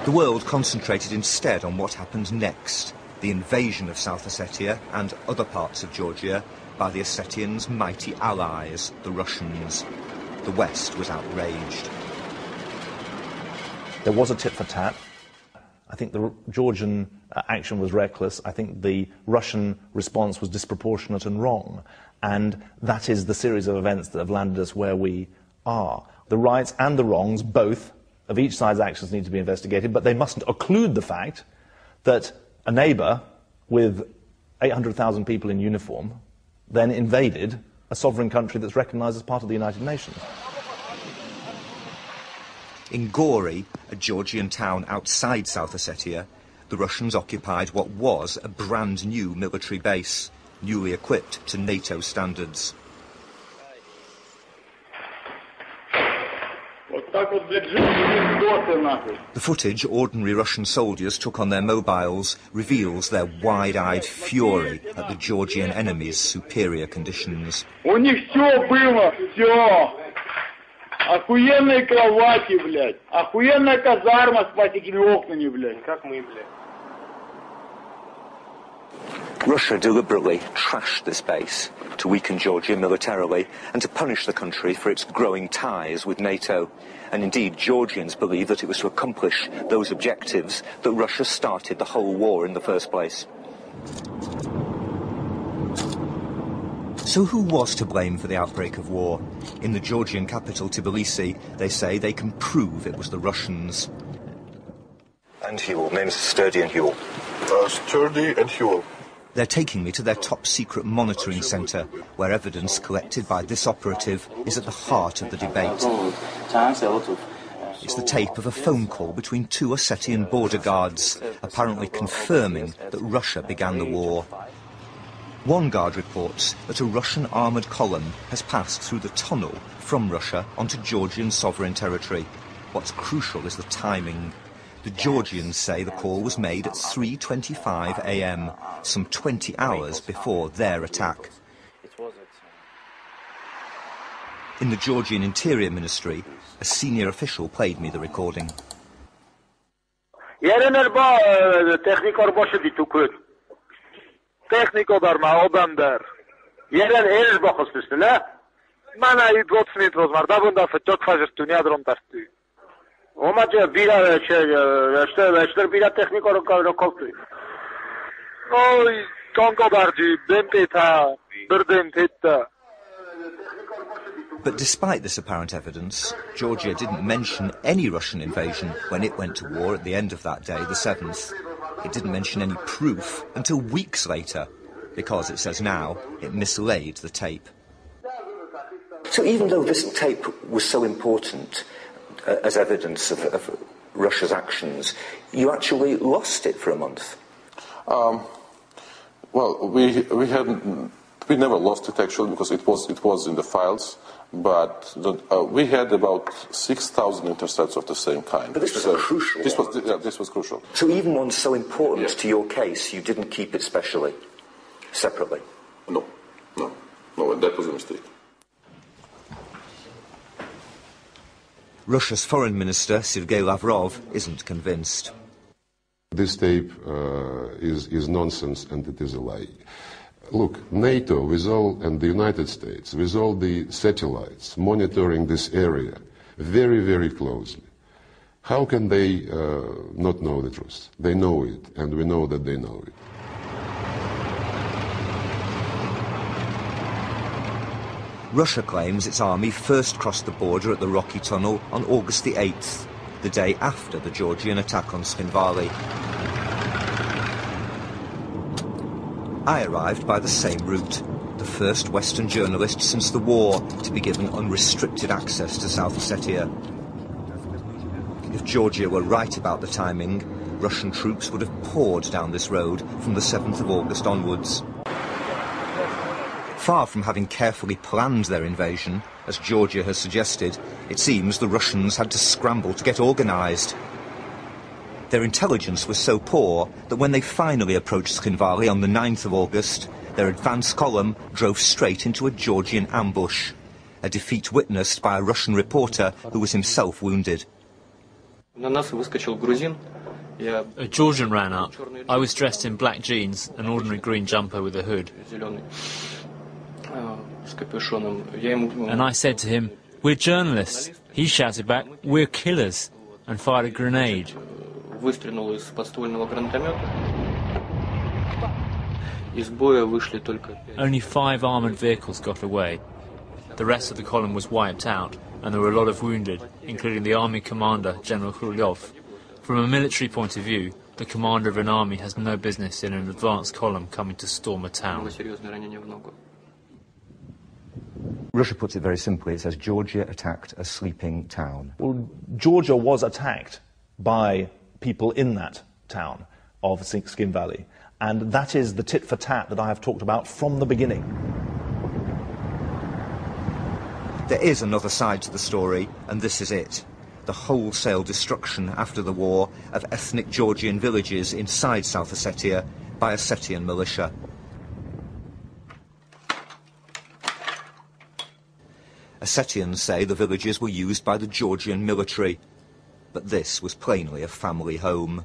The world concentrated instead on what happened next, the invasion of South Ossetia and other parts of Georgia by the Ossetians' mighty allies, the Russians. The West was outraged. There was a tit for tat. I think the Georgian action was reckless. I think the Russian response was disproportionate and wrong. And that is the series of events that have landed us where we are. The rights and the wrongs, both, of each side's actions need to be investigated, but they mustn't occlude the fact that a neighbour with 800,000 people in uniform then invaded a sovereign country that's recognised as part of the United Nations. In Gori, a Georgian town outside South Ossetia, the Russians occupied what was a brand new military base, newly equipped to NATO standards. The footage ordinary Russian soldiers took on their mobiles reveals their wide-eyed fury at the Georgian enemy's superior conditions. Охуенные кровати, блядь. Охуенная казарма с этими окнами, блядь. Как мы, блядь. Russia deliberately trashed this base to weaken Georgia militarily and to punish the country for its growing ties with NATO. And indeed, Georgians believe that it was to accomplish those objectives that Russia started the whole war in the first place. So who was to blame for the outbreak of war? In the Georgian capital, Tbilisi, they say they can prove it was the Russians. And Huel, names Sturdy and Huel. Sturdy and Huel. They're taking me to their top-secret monitoring centre, where evidence collected by this operative is at the heart of the debate. It's the tape of a phone call between two Ossetian border guards, apparently confirming that Russia began the war. One guard reports that a Russian armoured column has passed through the tunnel from Russia onto Georgian sovereign territory. What's crucial is the timing. The Georgians say the call was made at 3:25 a.m., some 20 hours before their attack. In the Georgian Interior Ministry, a senior official played me the recording. Технико дар маодам дар. Ерен эрж бахостуст, не? Мана и 20 минут возмарда бунда фток фажстуни адром тарти. Омаҷа бира эштер бира технико ро колтуй. Ой, тонко барди, демпета, бердемпета. But despite this apparent evidence, Georgia didn't mention any Russian invasion when it went to war at the end of that day, the 7th. It didn't mention any proof until weeks later, because it says now it mislaid the tape. So even though this tape was so important as evidence of Russia's actions, you actually lost it for a month? Well, we never lost it actually because it was in the files. But we had about 6,000 intercepts of the same kind. But this was crucial. This was crucial. So even one so important to your case, you didn't keep it separately? No, that was a mistake. Russia's foreign minister, Sergei Lavrov, isn't convinced. This tape is nonsense and it is a lie. Look, NATO and the United States, with all the satellites monitoring this area very, very closely, how can they not know the truth? They know it, and we know that they know it. Russia claims its army first crossed the border at the Rocky Tunnel on August the 8th, the day after the Georgian attack on Tskhinvali. I arrived by the same route, the first Western journalist since the war to be given unrestricted access to South Ossetia. If Georgia were right about the timing, Russian troops would have poured down this road from the 7th of August onwards. Far from having carefully planned their invasion, as Georgia has suggested, it seems the Russians had to scramble to get organised. Their intelligence was so poor that when they finally approached Tskhinvali on the 9th of August, their advance column drove straight into a Georgian ambush, a defeat witnessed by a Russian reporter who was himself wounded. На нас выскочил грузин A Georgian ran up. I was dressed in black jeans, an ordinary green jumper with a hood. And I said to him, "We're journalists." He shouted back, "We're killers," and fired a grenade. Only 5 armoured vehicles got away. The rest of the column was wiped out, and there were a lot of wounded, including the army commander, General Khrushchev. From a military point of view, the commander of an army has no business in an advanced column coming to storm a town. Russia puts it very simply. It says Georgia attacked a sleeping town. Well, Georgia was attacked by people in that town of Skin Valley, and that is the tit-for-tat that I have talked about from the beginning. There is another side to the story, and this is it. The wholesale destruction after the war of ethnic Georgian villages inside South Ossetia by Ossetian militia. Ossetians say the villages were used by the Georgian military, but this was plainly a family home.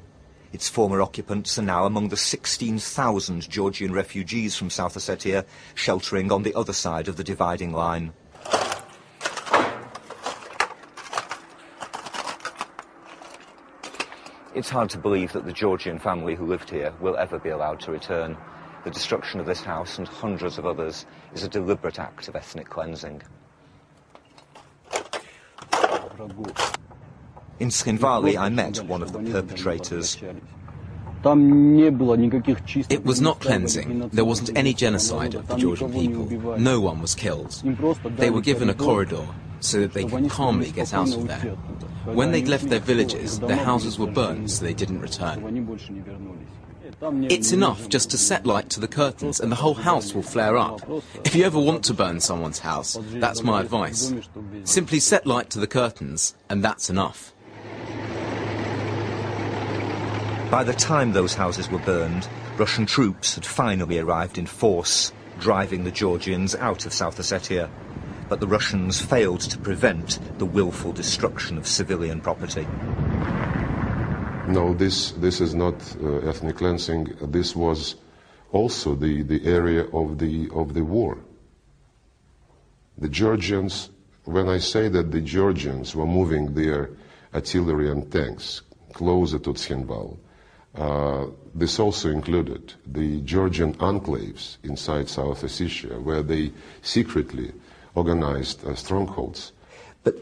Its former occupants are now among the 16,000 Georgian refugees from South Ossetia sheltering on the other side of the dividing line. It's hard to believe that the Georgian family who lived here will ever be allowed to return. The destruction of this house and hundreds of others is a deliberate act of ethnic cleansing. In Skin Valley, I met one of the perpetrators. It was not cleansing. There wasn't any genocide of the Georgian people. No one was killed. They were given a corridor so that they could calmly get out of there. When they'd left their villages, their houses were burned so they didn't return. It's enough just to set light to the curtains and the whole house will flare up. If you ever want to burn someone's house, that's my advice. Simply set light to the curtains and that's enough. By the time those houses were burned, Russian troops had finally arrived in force, driving the Georgians out of South Ossetia. But the Russians failed to prevent the willful destruction of civilian property. No, this is not ethnic cleansing. This was also the area of the war. The Georgians, when I say that the Georgians were moving their artillery and tanks closer to Tskhinval, this also included the Georgian enclaves inside South Ossetia, where they secretly organized strongholds. But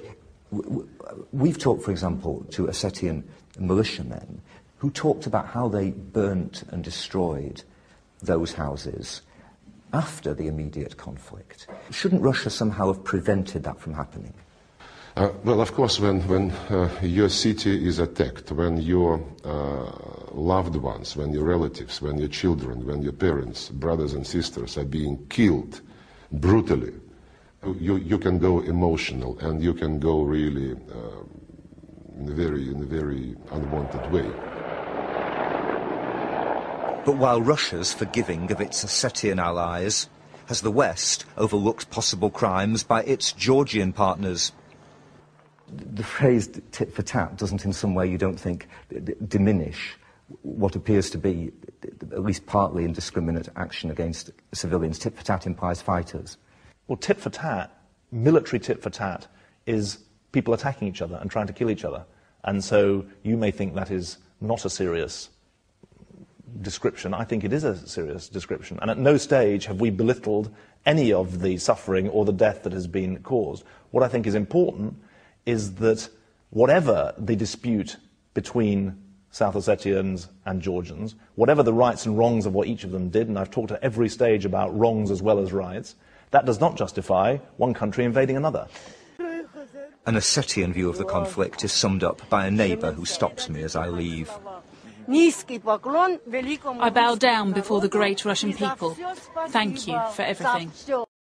we've talked, for example, to Ossetian militiamen who talked about how they burnt and destroyed those houses after the immediate conflict. Shouldn't Russia somehow have prevented that from happening? Well, of course, when your city is attacked, when your loved ones, when your relatives, when your children, when your parents, brothers and sisters are being killed brutally, you can go emotional and you can go really in a very unwanted way. But while Russia's forgiving of its Ossetian allies, has the West overlooked possible crimes by its Georgian partners? The phrase tit for tat doesn't in some way, you don't think, diminish what appears to be at least partly indiscriminate action against civilians. Tit for tat implies fighters. Well, tit for tat, military tit for tat, is people attacking each other and trying to kill each other. And so you may think that is not a serious description. I think it is a serious description. And at no stage have we belittled any of the suffering or the death that has been caused. What I think is important is that whatever the dispute between South Ossetians and Georgians, whatever the rights and wrongs of what each of them did, and I've talked at every stage about wrongs as well as rights, that does not justify one country invading another. An Ossetian view of the conflict is summed up by a neighbour who stops me as I leave. I bow down before the great Russian people. Thank you for everything.